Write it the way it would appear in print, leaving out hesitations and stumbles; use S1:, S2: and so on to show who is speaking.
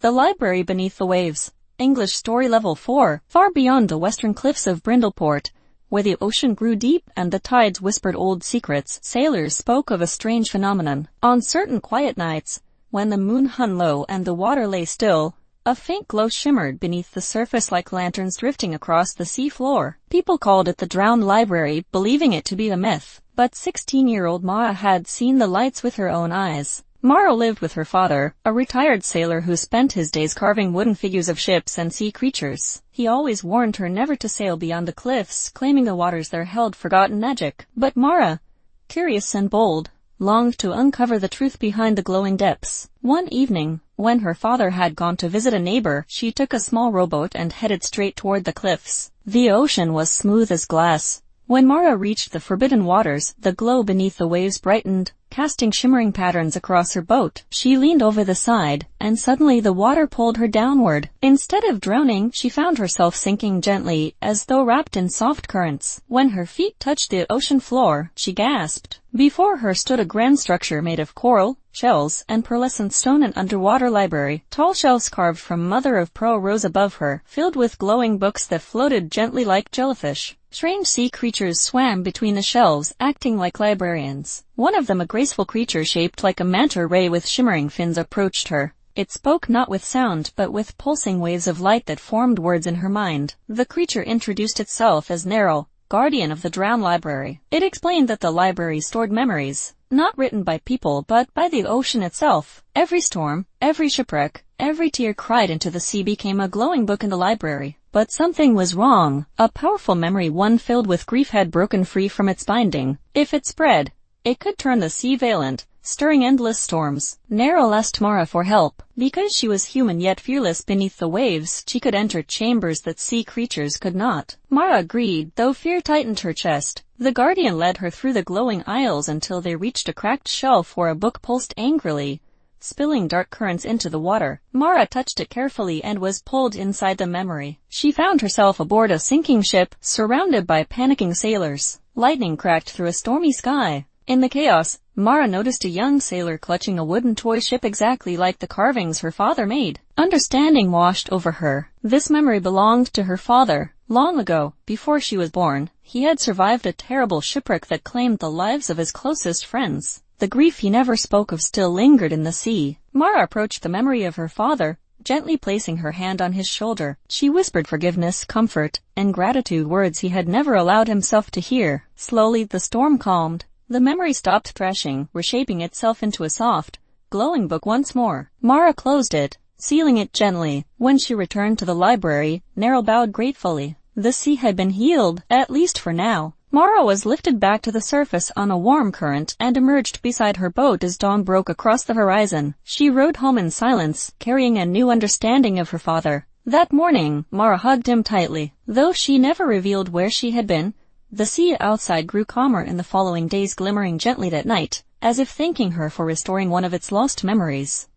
S1: The Library Beneath the Waves. English Story Level 4. Far beyond the western cliffs of Brindleport, where the ocean grew deep and the tides whispered old secrets, sailors spoke of a strange phenomenon. On certain quiet nights, when the moon hung low and the water lay still, a faint glow shimmered beneath the surface like lanterns drifting across the sea floor. People called it the Drowned Library, believing it to be a myth, but 16-year-old Mara had seen the lights with her own eyes. Mara lived with her father, a retired sailor who spent his days carving wooden figures of ships and sea creatures. He always warned her never to sail beyond the cliffs, claiming the waters there held forgotten magic. But Mara, curious and bold, longed to uncover the truth behind the glowing depths. One evening, when her father had gone to visit a neighbor, she took a small rowboat and headed straight toward the cliffs. The ocean was smooth as glass. When Mara reached the forbidden waters, the glow beneath the waves brightened, casting shimmering patterns across her boat. She leaned over the side, and suddenly the water pulled her downward. Instead of drowning, she found herself sinking gently, as though wrapped in soft currents. When her feet touched the ocean floor, she gasped. Before her stood a grand structure made of coral, shells, and pearlescent stone, an underwater library. Tall shelves carved from mother of pearl rose above her, filled with glowing books that floated gently like jellyfish. Strange sea creatures swam between the shelves, acting like librarians. One of them, a graceful creature shaped like a manta ray with shimmering fins, approached her. It spoke not with sound, but with pulsing waves of light that formed words in her mind. The creature introduced itself as Neril, guardian of the Drowned Library. It explained that the library stored memories, not written by people but by the ocean itself. Every storm, every shipwreck, every tear cried into the sea became a glowing book in the library. But something was wrong. A powerful memory, one filled with grief, had broken free from its binding. If it spread, it could turn the sea violent, stirring endless storms. Neril asked Mara for help. Because she was human yet fearless beneath the waves, she could enter chambers that sea creatures could not. Mara agreed, though fear tightened her chest. The guardian led her through the glowing aisles until they reached a cracked shelf where a book pulsed angrily, spilling dark currents into the water. Mara touched it carefully and was pulled inside the memory. She found herself aboard a sinking ship, surrounded by panicking sailors. Lightning cracked through a stormy sky. In the chaos, Mara noticed a young sailor clutching a wooden toy ship exactly like the carvings her father made. Understanding washed over her. This memory belonged to her father. Long ago, before she was born, he had survived a terrible shipwreck that claimed the lives of his closest friends. The grief he never spoke of still lingered in the sea. Mara approached the memory of her father, gently placing her hand on his shoulder. She whispered forgiveness, comfort, and gratitude, words he had never allowed himself to hear. Slowly the storm calmed. The memory stopped thrashing, reshaping itself into a soft, glowing book once more. Mara closed it, sealing it gently. When she returned to the library, Neril bowed gratefully. The sea had been healed, at least for now. Mara was lifted back to the surface on a warm current and emerged beside her boat as dawn broke across the horizon. She rode home in silence, carrying a new understanding of her father. That morning, Mara hugged him tightly. Though she never revealed where she had been, the sea outside grew calmer in the following days, glimmering gently at night, as if thanking her for restoring one of its lost memories.